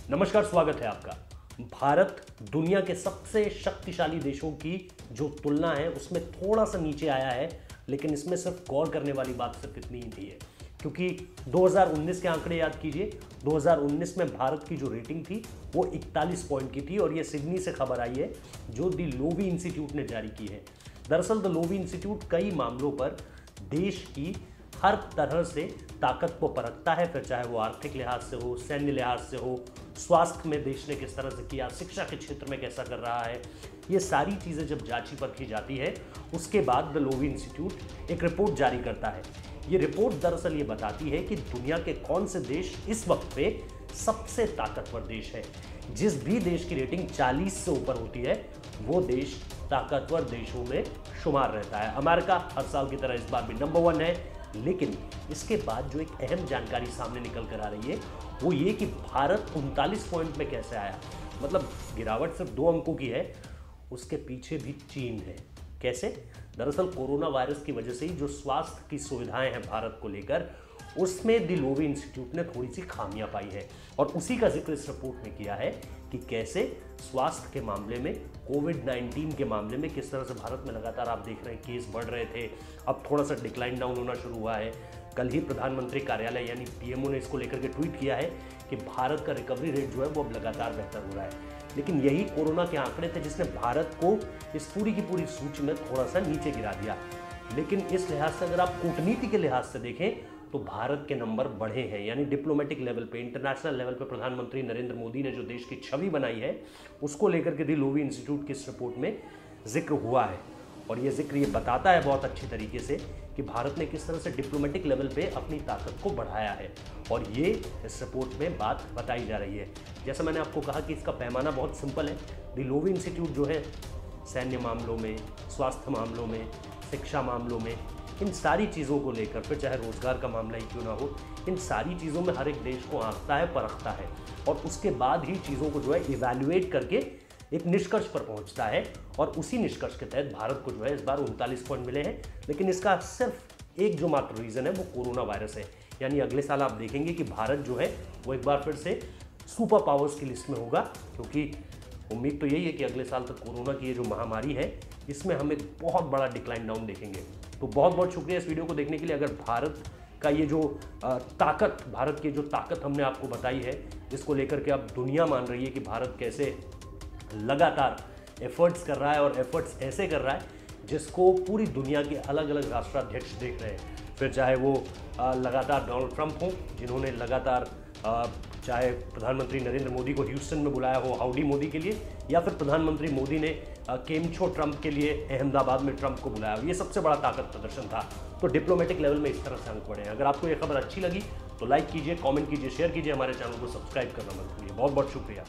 नमस्कार, स्वागत है आपका। भारत दुनिया के सबसे शक्तिशाली देशों की जो तुलना है उसमें थोड़ा सा नीचे आया है, लेकिन इसमें सिर्फ गौर करने वाली बात सिर्फ इतनी ही थी है, क्योंकि 2019 के आंकड़े याद कीजिए। 2019 में भारत की जो रेटिंग थी वो 41 पॉइंट की थी और ये सिडनी से खबर आई है जो द लोवी इंस्टीट्यूट ने जारी की है। दरअसल द लोवी इंस्टीट्यूट कई मामलों पर देश की हर तरह से ताकत को परखता है, फिर चाहे वो आर्थिक लिहाज से हो, सैन्य लिहाज से हो, स्वास्थ्य में देश ने किस तरह से किया, शिक्षा के क्षेत्र में कैसा कर रहा है। ये सारी चीज़ें जब जांची परखी जाती है उसके बाद द लोवी इंस्टीट्यूट एक रिपोर्ट जारी करता है। ये रिपोर्ट दरअसल ये बताती है कि दुनिया के कौन से देश इस वक्त पे सबसे ताकतवर देश है। जिस भी देश की रेटिंग 40 से ऊपर होती है वो देश ताकतवर देशों में शुमार रहता है। अमेरिका हर साल की तरह इस बार भी नंबर 1 है, लेकिन इसके बाद जो एक अहम जानकारी सामने निकल कर आ रही है वो ये कि भारत 39 पॉइंट में कैसे आया। मतलब गिरावट सिर्फ 2 अंकों की है, उसके पीछे भी चीन है। कैसे? दरअसल कोरोना वायरस की वजह से ही जो स्वास्थ्य की सुविधाएं हैं भारत को लेकर, उसमें द लोवी इंस्टीट्यूट ने थोड़ी सी खामियां पाई है और उसी का जिक्र इस रिपोर्ट में किया है कि कैसे स्वास्थ्य के मामले में, कोविड-19 के मामले में किस तरह से भारत में लगातार आप देख रहे हैं केस बढ़ रहे थे, अब थोड़ा सा डिक्लाइन डाउन होना शुरू हुआ है। कल ही प्रधानमंत्री कार्यालय यानी पीएमओ ने इसको लेकर के ट्वीट किया है कि भारत का रिकवरी रेट जो है वो अब लगातार बेहतर हो रहा है। लेकिन यही कोरोना के आंकड़े थे जिसने भारत को इस पूरी की पूरी सूची में थोड़ा सा नीचे गिरा दिया। लेकिन इस लिहाज से अगर आप कूटनीति के लिहाज से देखें तो भारत के नंबर बढ़े हैं, यानी डिप्लोमेटिक लेवल पे, इंटरनेशनल लेवल पे प्रधानमंत्री नरेंद्र मोदी ने जो देश की छवि बनाई है उसको लेकर के द लोवी इंस्टीट्यूट की इस रिपोर्ट में जिक्र हुआ है। और ये जिक्र ये बताता है बहुत अच्छी तरीके से कि भारत ने किस तरह से डिप्लोमेटिक लेवल पे अपनी ताकत को बढ़ाया है, और ये इस रिपोर्ट में बात बताई जा रही है। जैसा मैंने आपको कहा कि इसका पैमाना बहुत सिंपल है। द लोवी इंस्टीट्यूट जो है सैन्य मामलों में, स्वास्थ्य मामलों में, शिक्षा मामलों में, इन सारी चीज़ों को लेकर, फिर चाहे रोजगार का मामला ही क्यों ना हो, इन सारी चीज़ों में हर एक देश को आंकता है, परखता है और उसके बाद ही चीज़ों को जो है इवैल्यूएट करके एक निष्कर्ष पर पहुंचता है। और उसी निष्कर्ष के तहत भारत को जो है इस बार 39 पॉइंट मिले हैं। लेकिन इसका सिर्फ एक जो मात्र रीज़न है वो कोरोना वायरस है। यानी अगले साल आप देखेंगे कि भारत जो है वो एक बार फिर से सुपर पावर्स की लिस्ट में होगा, क्योंकि उम्मीद तो यही है कि अगले साल तक कोरोना की ये जो महामारी है इसमें हम एक बहुत बड़ा डिक्लाइन डाउन देखेंगे। तो बहुत बहुत शुक्रिया इस वीडियो को देखने के लिए। अगर भारत का ये जो ताकत, भारत की जो ताकत हमने आपको बताई है, जिसको लेकर के अब दुनिया मान रही है कि भारत कैसे लगातार एफर्ट्स कर रहा है और एफर्ट्स ऐसे कर रहा है जिसको पूरी दुनिया के अलग अलग राष्ट्राध्यक्ष देख रहे हैं, फिर चाहे वो लगातार डोनाल्ड ट्रंप हो जिन्होंने लगातार चाहे प्रधानमंत्री नरेंद्र मोदी को ह्यूस्टन में बुलाया हो हाउडी मोदी के लिए, या फिर प्रधानमंत्री मोदी ने केमछो ट्रंप के लिए अहमदाबाद में ट्रंप को बुलाया हो। ये सबसे बड़ा ताकत प्रदर्शन था। तो डिप्लोमेटिक लेवल में इस तरह से अंक बढ़े हैं। अगर आपको ये खबर अच्छी लगी तो लाइक कीजिए, कमेंट कीजिए, शेयर कीजिए, हमारे चैनल को सब्सक्राइब करना मत भूलिए। बहुत बहुत शुक्रिया।